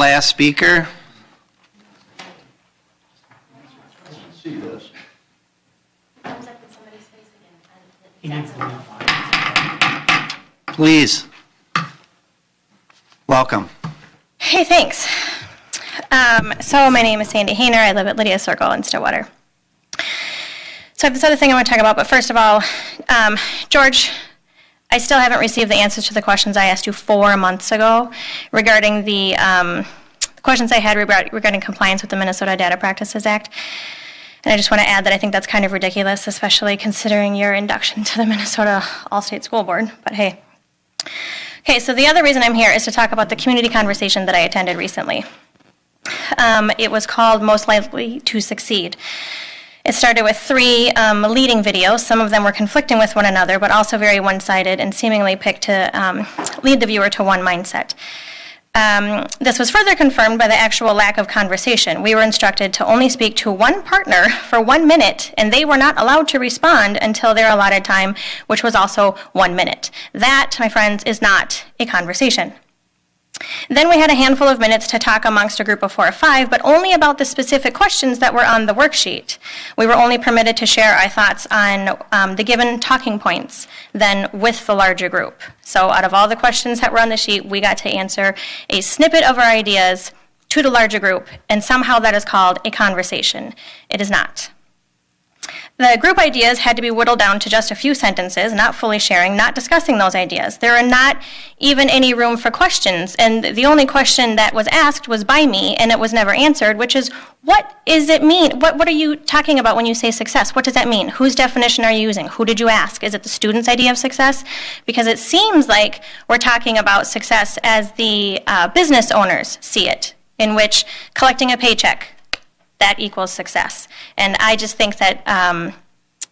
last speaker. See this. Please. Welcome. Hey, thanks. So my name is Sandi Hayner. I live at Lydia Circle in Stillwater. So I have this other thing I want to talk about, but first of all, George, I still haven't received the answers to the questions I asked you 4 months ago regarding the questions I had regarding compliance with the Minnesota Data Practices Act. And I just want to add that I think that's kind of ridiculous, especially considering your induction to the Minnesota All-State School Board, but hey. Okay, so the other reason I'm here is to talk about the community conversation that I attended recently. It was called Most Likely to Succeed. It started with 3 leading videos. Some of them were conflicting with one another, but also very one-sided and seemingly picked to lead the viewer to one mindset. This was further confirmed by the actual lack of conversation. We were instructed to only speak to one partner for 1 minute, and they were not allowed to respond until their allotted time, which was also 1 minute. That, my friends, is not a conversation. Then we had a handful of minutes to talk amongst a group of 4 or 5, but only about the specific questions that were on the worksheet. We were only permitted to share our thoughts on the given talking points, then with the larger group. So out of all the questions that were on the sheet, we got to answer a snippet of our ideas to the larger group, and somehow that is called a conversation. It is not. The group ideas had to be whittled down to just a few sentences, not fully sharing, not discussing those ideas. There are not even any room for questions, and the only question that was asked was by me, and it was never answered, which is, what does it mean? What are you talking about when you say success? What does that mean? Whose definition are you using? Who did you ask? Is it the student's idea of success? Because it seems like we're talking about success as the business owners see it, in which collecting a paycheck, that equals success. And I just think that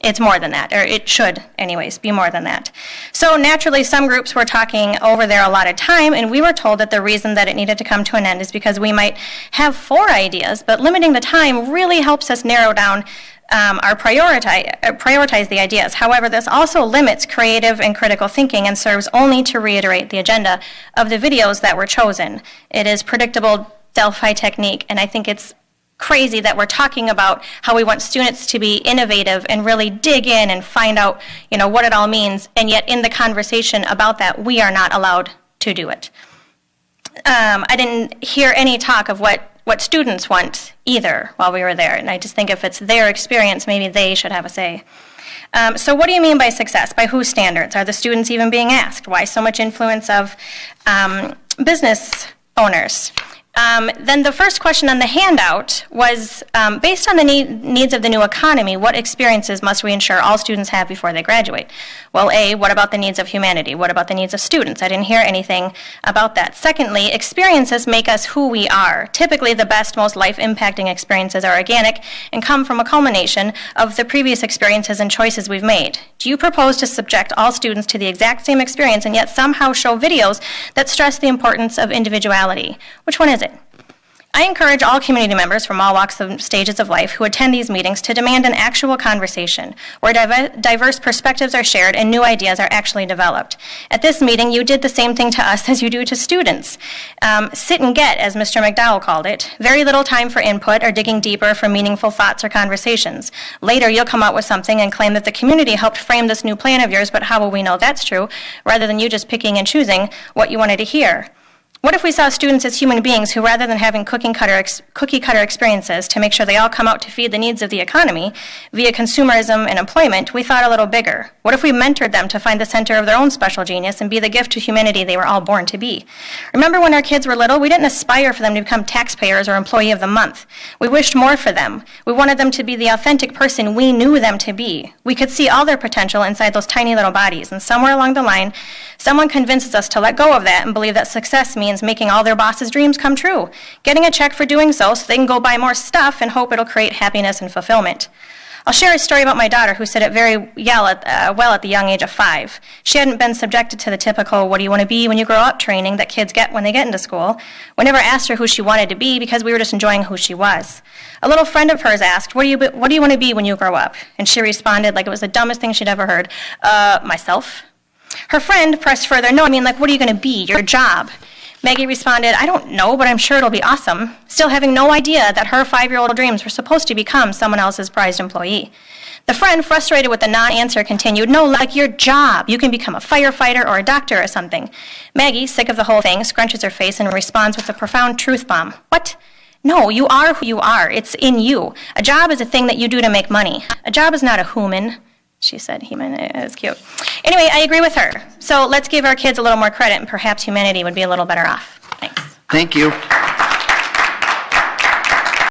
it's more than that, or it should, anyways, be more than that. So naturally, some groups were talking over their allotted time, and we were told that the reason that it needed to come to an end is because we might have 4 ideas, but limiting the time really helps us narrow down prioritize the ideas. However, this also limits creative and critical thinking and serves only to reiterate the agenda of the videos that were chosen. It is predictable Delphi technique, and I think it's crazy that we're talking about how we want students to be innovative and really dig in and find out, what it all means, and yet in the conversation about that, we are not allowed to do it. I didn't hear any talk of what students want either while we were there, and I just think if it's their experience, maybe they should have a say. So what do you mean by success? By whose standards? Are the students even being asked? Why so much influence of business owners? Then the first question on the handout was, based on the needs of the new economy, what experiences must we ensure all students have before they graduate? Well, A, what about the needs of humanity? What about the needs of students? I didn't hear anything about that. Secondly, experiences make us who we are. Typically, the best, most life-impacting experiences are organic and come from a culmination of the previous experiences and choices we've made. Do you propose to subject all students to the exact same experience and yet somehow show videos that stress the importance of individuality? Which one is it? I encourage all community members from all walks and stages of life who attend these meetings to demand an actual conversation where diverse perspectives are shared and new ideas are actually developed. At this meeting, you did the same thing to us as you do to students. Sit and get, as Mr. McDowell called it. Very little time for input or digging deeper for meaningful thoughts or conversations. Later, you'll come up with something and claim that the community helped frame this new plan of yours, but how will we know that's true, rather than you just picking and choosing what you wanted to hear? What if we saw students as human beings who, rather than having cookie cutter experiences to make sure they all come out to feed the needs of the economy via consumerism and employment, we thought a little bigger? What if we mentored them to find the center of their own special genius and be the gift to humanity they were all born to be? Remember when our kids were little, we didn't aspire for them to become taxpayers or employee of the month. We wished more for them. We wanted them to be the authentic person we knew them to be. We could see all their potential inside those tiny little bodies, and somewhere along the line, someone convinces us to let go of that and believe that success means making all their boss's dreams come true, getting a check for doing so they can go buy more stuff and hope it'll create happiness and fulfillment. I'll share a story about my daughter who said it very well at the young age of 5. She hadn't been subjected to the typical "what do you want to be when you grow up" training that kids get when they get into school. We never asked her who she wanted to be because we were just enjoying who she was. A little friend of hers asked, what do you want to be when you grow up? And she responded like it was the dumbest thing she'd ever heard, myself. Her friend pressed further, no, I mean, like, what are you going to be, your job? Maggie responded, I don't know, but I'm sure it'll be awesome, still having no idea that her 5-year-old dreams were supposed to become someone else's prized employee. The friend, frustrated with the non-answer, continued, no, like your job. You can become a firefighter or a doctor or something. Maggie, sick of the whole thing, scrunches her face and responds with a profound truth bomb. What? No, you are who you are. It's in you. A job is a thing that you do to make money. A job is not a human. She said human. It's cute. Anyway, I agree with her. So let's give our kids a little more credit, and perhaps humanity would be a little better off. Thanks. Thank you.